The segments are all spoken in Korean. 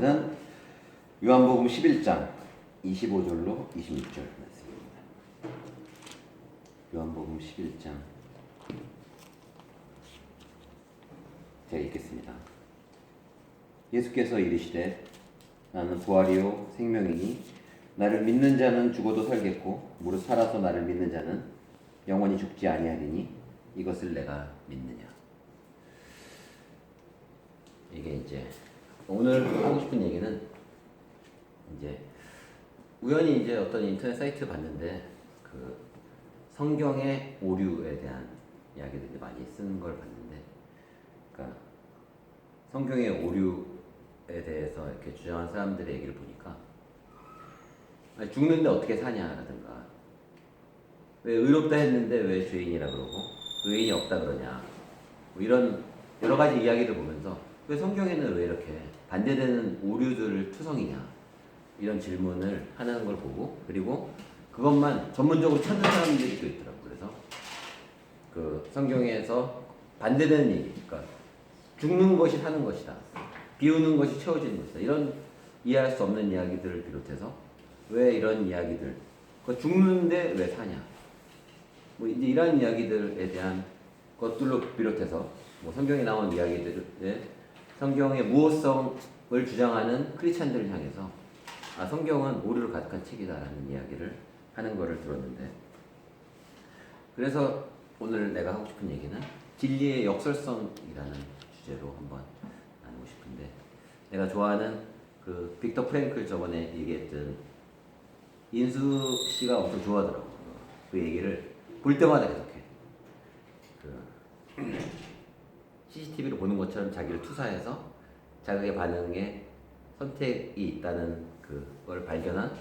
오늘은 요한복음 11장 25절로 26절 말씀입니다. 요한복음 11장 제가 읽겠습니다. 예수께서 이르시되 나는 부활이요 생명이니 나를 믿는 자는 죽어도 살겠고 무릇 살아서 나를 믿는 자는 영원히 죽지 아니하리니 이것을 내가 믿느냐. 이게 이제 오늘 하고 싶은 얘기는 이제 우연히 이제 어떤 인터넷 사이트 봤는데 그 성경의 오류에 대한 이야기들이 많이 쓰는 걸 봤는데, 그러니까 성경의 오류에 대해서 이렇게 주장한 사람들의 얘기를 보니까 아니, 죽는데 어떻게 사냐라든가 왜 의롭다 했는데 왜 죄인이라 그러고 의인이 없다 그러냐 뭐 이런 여러 가지 이야기를 보면서 왜 성경에는 왜 이렇게 반대되는 오류들을 투성이냐 이런 질문을 하는 걸 보고, 그리고 그것만 전문적으로 찾는 사람들이 또 있더라고요. 그래서 그 성경에서 반대되는 얘기, 그러니까 죽는 것이 사는 것이다, 비우는 것이 채워지는 것이다, 이런 이해할 수 없는 이야기들을 비롯해서 왜 이런 이야기들, 그 죽는데 왜 사냐, 뭐 이제 이런 이야기들에 대한 것들로 비롯해서 뭐 성경에 나온 이야기들에 성경의 무호성을 주장하는 크리스찬들을 향해서 성경은 오류를 가득한 책이다라는 이야기를 하는 것을 들었는데, 그래서 오늘 내가 하고 싶은 얘기는 진리의 역설성이라는 주제로 한번 나누고 싶은데, 내가 좋아하는 그 빅터 프랭클 저번에 얘기했던 인수 씨가 엄청 좋아하더라고. 그 얘기를 볼 때마다 계속해. 그 CCTV를 보는 것처럼 자기를 투사해서 자극의 반응에 선택이 있다는 그걸 발견한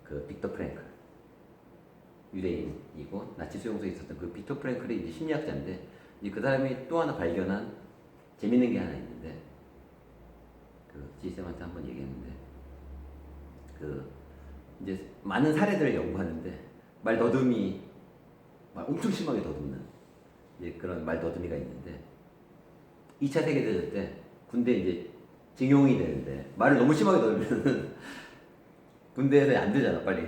그 빅터 프랭클, 유대인이고 나치 수용소에 있었던 그 빅터 프랭클이 이제 심리학자인데, 이제 그 사람이 또 하나 발견한 재밌는 게 하나 있는데, 그 지쌤한테 한번 얘기했는데, 그 이제 많은 사례들을 연구하는데 말 더듬이 막 엄청 심하게 더듬는 이제 그런 말 더듬이가 있는데, 2차 세계대전 때 군대 이제 징용이 되는데 말을 너무 심하게 더듬으면 군대에서 안 되잖아. 빨리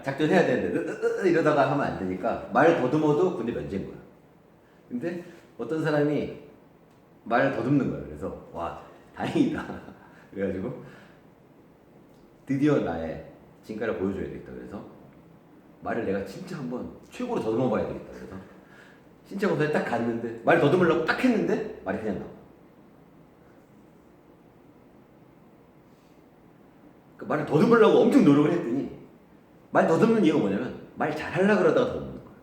작전해야 되는데 이러다가 하면 안 되니까 말 더듬어도 군대 면제인 거야. 근데 어떤 사람이 말을 더듬는 거야. 그래서 와 다행이다. 그래가지고 드디어 나의 진가를 보여줘야 되겠다. 그래서 말을 내가 진짜 한번 최고로 더듬어 봐야 되겠다. 그래서 신체 검사에 딱 갔는데 말 더듬으려고 딱 했는데 말이 그냥 나와. 그 말을 더듬으려고 엄청 노력을 했더니, 말 더듬는 이유가 뭐냐면 말 잘하려고 그러다가 더듬는 거야.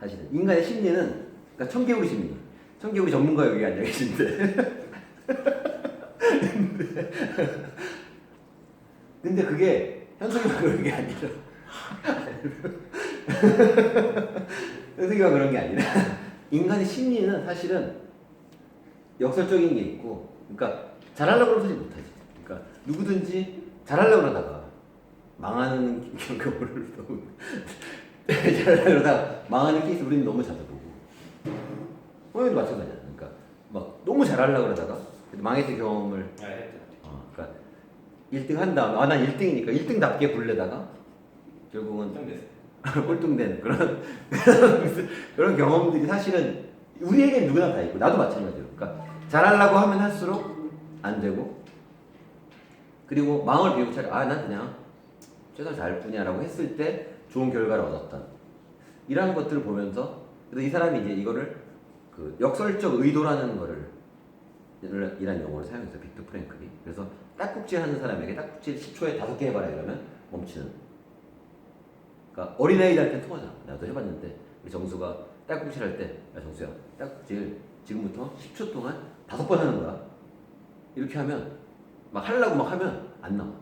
사실은 인간의 심리는, 그러니까 청개구리 심리, 청개구리 전문가 여기 앉아 계신데 근데 그게 현석이가 그런 게 아니라 현석이가 그런 게 아니라 인간의 심리는 사실은 역설적인 게 있고, 그러니까 잘하려고 그러지 못하지. 그러니까 누구든지 잘하려고 그러다가 망하는 경우를 너무 잘하려고 그러다가 망하는 케이스 우리는 너무 자주 보고, 호연도 마찬가지야. 그러니까 막 너무 잘하려고 그러다가 망했을 경험을 그러니까 1등 한 다음에 난 1등이니까 1등답게 부르려다가 결국은 꼴등되는 그런 경험들이 사실은 우리에겐 누구나 다 있고, 나도 마찬가지로. 그러니까 잘하려고 하면 할수록 안 되고, 그리고 마음을 비우고 차려 난 그냥 최선을 다할 뿐이야라고 했을 때 좋은 결과를 얻었다, 이런 것들을 보면서, 그래서 이 사람이 이제 이거를 그 역설적 의도라는 거를 이란 용어를 사용했어요, 빅터 프랭클이. 그래서 딱국질 하는 사람에게 딱국질 10초에 5개 해봐라 이러면 멈추는. 그러니까 어린아이들한테 통하잖아. 나도 해봤는데 우리 정수가 딱국질 할 때, 야 정수야 딱국질 지금부터 10초 동안 5번 하는 거야. 이렇게 하면 막 하려고 막 하면 안 나와.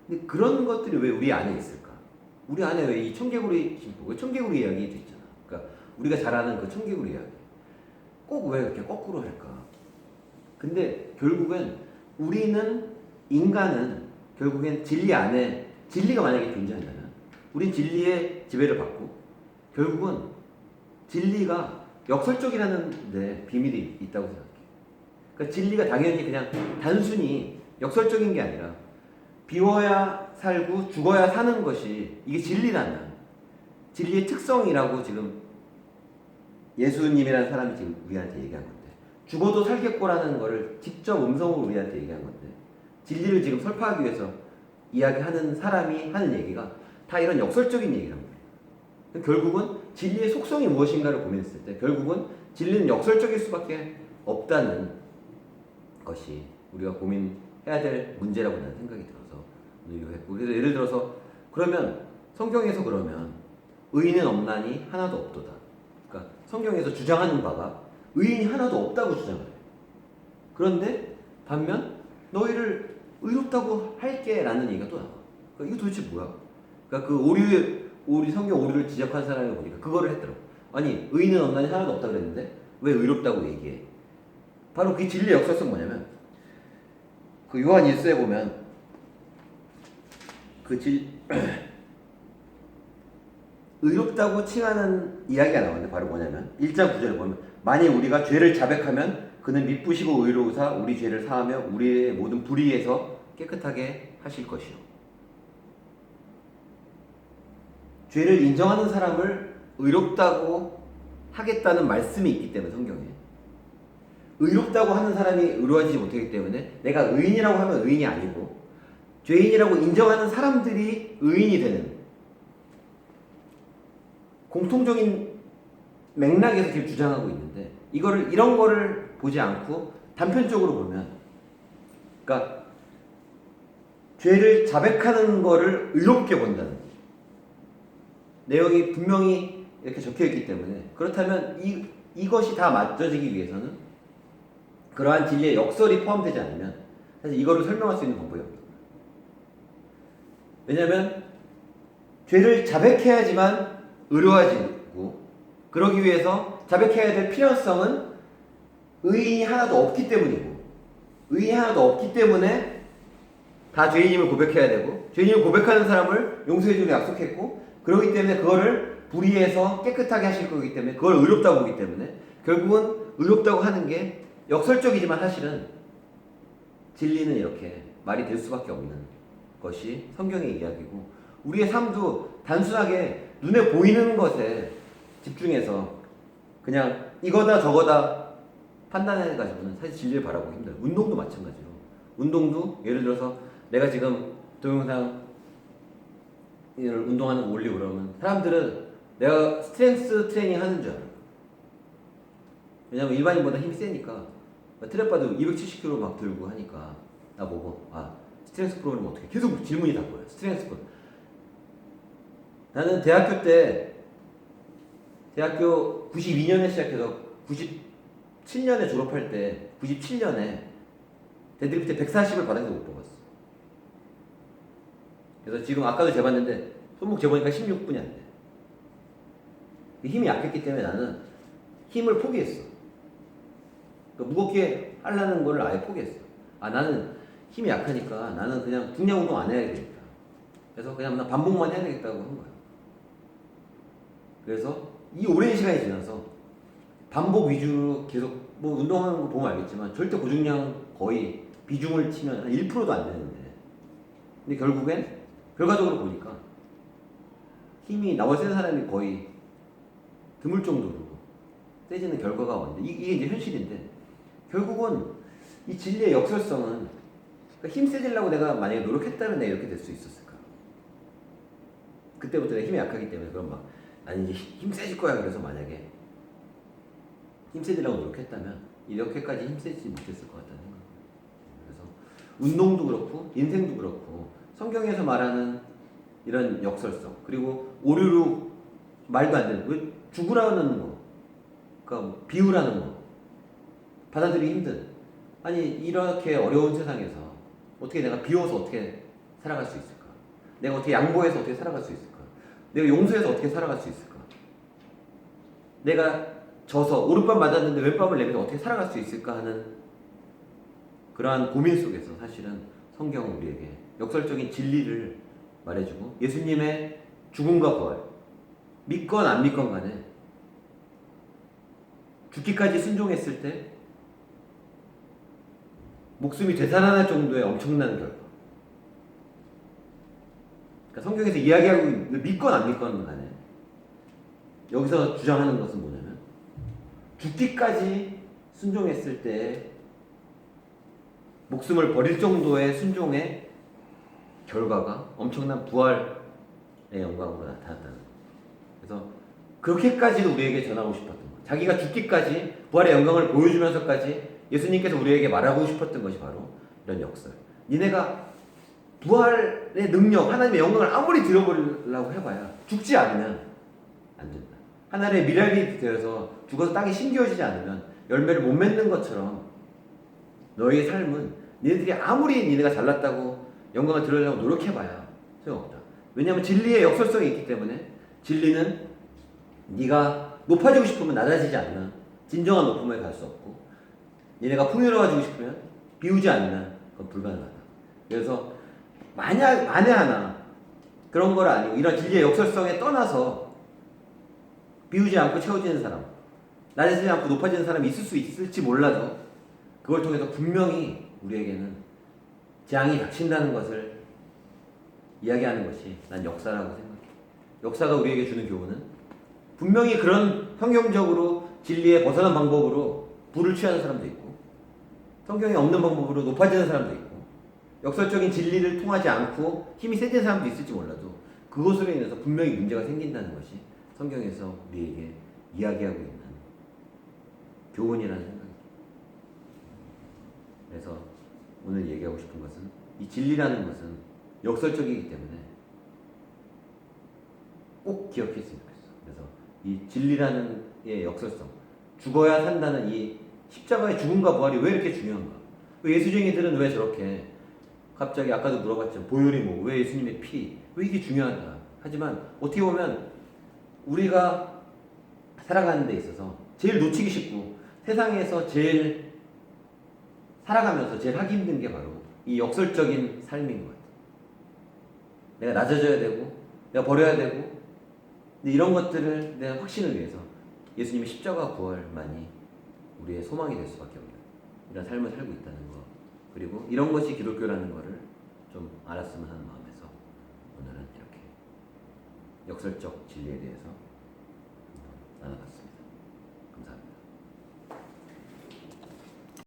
근데 그런 것들이 왜 우리 안에 있을까? 우리 안에 왜 이 청개구리 심보, 왜 청개구리 이야기도 있잖아. 그러니까 우리가 잘 아는 그 청개구리 이야기. 꼭 왜 이렇게 거꾸로 할까? 근데 결국엔 인간은 결국엔 진리 안에, 진리가 만약에 존재한다면 우린 진리의 지배를 받고, 결국은 진리가 역설적이라는 데 비밀이 있다고 생각해. 그러니까 진리가 당연히 그냥 단순히 역설적인 게 아니라 비워야 살고 죽어야 사는 것이 이게 진리라는 진리의 특성이라고 지금 예수님이라는 사람이 지금 우리한테 얘기한 건데, 죽어도 살겠고라는 거를 직접 음성으로 우리한테 얘기한 건데, 진리를 지금 설파하기 위해서 이야기하는 사람이 하는 얘기가 다 이런 역설적인 얘기란 말이에요. 결국은 진리의 속성이 무엇인가를 고민했을 때 결국은 진리는 역설적일 수밖에 없다는 것이 우리가 고민해야 될 문제라고 나는 생각이 들어서 오늘 요했고, 그래서 예를 들어서 그러면 성경에서 그러면 의인은 없나니 하나도 없도다. 그러니까 성경에서 주장하는 바가 의인이 하나도 없다고 주장해요. 그런데 반면 너희를 의롭다고 할게라는 얘기가 또 나와. 그러니까 이거 도대체 뭐야? 그러니까 그 우리 성경 오류를 지적한 사람이 보니까 그거를 했더라고. 아니 의인은 없나니 하나도 없다 그랬는데 왜 의롭다고 얘기해? 바로 그 진리의 역설성 뭐냐면 그 요한 1서에 보면 의롭다고 칭하는 이야기가 나오는데 바로 뭐냐면 1장 9절에 보면 만일 우리가 죄를 자백하면 그는 미쁘시고 의로우사 우리 죄를 사하며 우리의 모든 불의에서 깨끗하게 하실 것이요. 죄를 인정하는 사람을 의롭다고 하겠다는 말씀이 있기 때문에 성경에 의롭다고 하는 사람이 의로워지지 못하기 때문에 내가 의인이라고 하면 의인이 아니고 죄인이라고 인정하는 사람들이 의인이 되는 공통적인 맥락에서 지금 주장하고 있는데 이런 거를 보지 않고 단편적으로 보면 그러니까 죄를 자백하는 거를 의롭게 본다는 내용이 분명히 이렇게 적혀있기 때문에 그렇다면 이것이 다 맞춰지기 위해서는 그러한 진리의 역설이 포함되지 않으면 사실 이거를 설명할 수 있는 방법이 없어요. 왜냐하면 죄를 자백해야지만 의로워지고 그러기 위해서 자백해야 될 필요성은 의인이 하나도 없기 때문이고 의인이 하나도 없기 때문에 다 죄인임을 고백해야 되고 죄인임을 고백하는 사람을 용서해 주기로 약속했고 그렇기 때문에 그거를 불의해서 깨끗하게 하실 거기 때문에 그걸 의롭다고 보기 때문에 결국은 의롭다고 하는 게 역설적이지만 사실은 진리는 이렇게 말이 될 수밖에 없는 것이 성경의 이야기고 우리의 삶도 단순하게 눈에 보이는 것에 집중해서 그냥 이거다 저거다 판단해가지고는 사실 진리를 바라보기 힘들어요. 운동도 마찬가지로 운동도 예를 들어서 내가 지금 동영상 운동하는 거 올리고 그러면 사람들은 내가 스트렝스 트레이닝 하는 줄 알아요. 왜냐면 일반인보다 힘이 세니까 트랩바도 270kg 막 들고 하니까 나보고 스트렝스 프로그램 어떻게 계속 질문이 다 보여요. 스트렝스 프로그램 나는 대학교 92년에 시작해서 97년에 졸업할 때 97년에 데드리프트 140을 바닥에서 못 뽑았어. 그래서 지금 아까도 재봤는데 손목 재보니까 16분이 안 돼. 힘이 약했기 때문에 나는 힘을 포기했어. 그러니까 무겁게 하려는 걸 아예 포기했어. 나는 힘이 약하니까 나는 그냥 중량 운동 안 해야 되겠다. 그래서 그냥 나 반복만 해야 되겠다고 한 거야. 그래서 이 오랜 시간이 지나서 반복 위주로 계속 뭐 운동하는 거 보면 알겠지만 절대 고중량 거의 비중을 치면 한 1%도 안 되는데 근데 결국엔 결과적으로 보니까 힘이 나보다 센 사람이 거의 드물 정도로 세지는 결과가 왔는데 이게 이제 현실인데 결국은 이 진리의 역설성은 그러니까 힘 세지려고 내가 만약에 노력했다면 내가 이렇게 될 수 있었을까? 그때부터 내가 힘이 약하기 때문에 그럼 막 나는 이제 힘 세질 거야 그래서 만약에 힘 세지려고 노력했다면 이렇게까지 힘 세지지 못했을 것 같다는 생각. 그래서 운동도 그렇고 인생도 그렇고 성경에서 말하는 이런 역설성 그리고 오류로 말도 안 되는 왜 죽으라는 거 그러니까 뭐 비우라는 거 받아들이기 힘든 아니 이렇게 어려운 세상에서 어떻게 내가 비워서 어떻게 살아갈 수 있을까? 내가 어떻게 양보해서 어떻게 살아갈 수 있을까? 내가 용서해서 어떻게 살아갈 수 있을까? 내가 져서 오른밤 맞았는데 왼밤을 내면서 어떻게 살아갈 수 있을까 하는 그러한 고민 속에서 사실은 성경은 우리에게 역설적인 진리를 말해주고 예수님의 죽음과 부활 믿건 안 믿건 간에 죽기까지 순종했을 때 목숨이 되살아날 정도의 엄청난 결과. 그러니까 성경에서 이야기하고 믿건 안 믿건 간에 여기서 주장하는 것은 뭐냐면 죽기까지 순종했을 때 목숨을 버릴 정도의 순종의 결과가 엄청난 부활의 영광으로 나타났다는 거예요. 그래서 그렇게까지도 우리에게 전하고 싶었던 거예요. 자기가 죽기까지 부활의 영광을 보여주면서까지 예수님께서 우리에게 말하고 싶었던 것이 바로 이런 역설. 니네가 부활의 능력, 하나님의 영광을 아무리 들어보려고 해봐야 죽지 않으면 안 된다. 하나님의 미랄이 되어서 죽어서 땅에 심겨지지 않으면 열매를 못 맺는 것처럼 너희의 삶은 니네들이 아무리 니네가 잘났다고 영광을 들으려고 노력해봐야 소용없다. 왜냐하면 진리의 역설성이 있기 때문에 진리는 네가 높아지고 싶으면 낮아지지 않으면 진정한 높음에 갈 수 없고 니네가 풍요로워지고 싶으면 비우지 않으면 그건 불가능하다. 그래서 만에 하나 그런 걸 아니고 이런 진리의 역설성에 떠나서 비우지 않고 채워지는 사람, 낮아지지 않고 높아지는 사람이 있을 수 있을지 몰라도 그걸 통해서 분명히 우리에게는 재앙이 닥친다는 것을 이야기하는 것이 난 역사라고 생각해. 역사가 우리에게 주는 교훈은 분명히 그런 성경적으로 진리에 벗어난 방법으로 부를 취하는 사람도 있고 성경에 없는 방법으로 높아지는 사람도 있고 역설적인 진리를 통하지 않고 힘이 세진 사람도 있을지 몰라도 그것으로 인해서 분명히 문제가 생긴다는 것이 성경에서 우리에게 이야기하고 있는 교훈이라는 생각입니다. 그래서 오늘 얘기하고 싶은 것은 이 진리라는 것은 역설적이기 때문에 꼭 기억했으면 좋겠어. 그래서 이 진리라는 의 역설성, 죽어야 산다는 이 십자가의 죽음과 부활이 왜 이렇게 중요한가? 예수쟁이들은 왜 저렇게 갑자기 아까도 물어봤죠. 보혈이 뭐, 왜 예수님의 피, 왜 이게 중요하다. 하지만 어떻게 보면 우리가 살아가는 데 있어서 제일 놓치기 쉽고 세상에서 제일 살아가면서 제일 하기 힘든 게 바로 이 역설적인 삶인 것 같아요. 내가 낮아져야 되고 내가 버려야 되고 근데 이런 것들을 내가 확신을 위해서 예수님의 십자가 부활만이 우리의 소망이 될 수밖에 없는 이런 삶을 살고 있다는 것 그리고 이런 것이 기독교라는 것을 좀 알았으면 하는 마음에서 오늘은 이렇게 역설적 진리에 대해서 나눠봤습니다.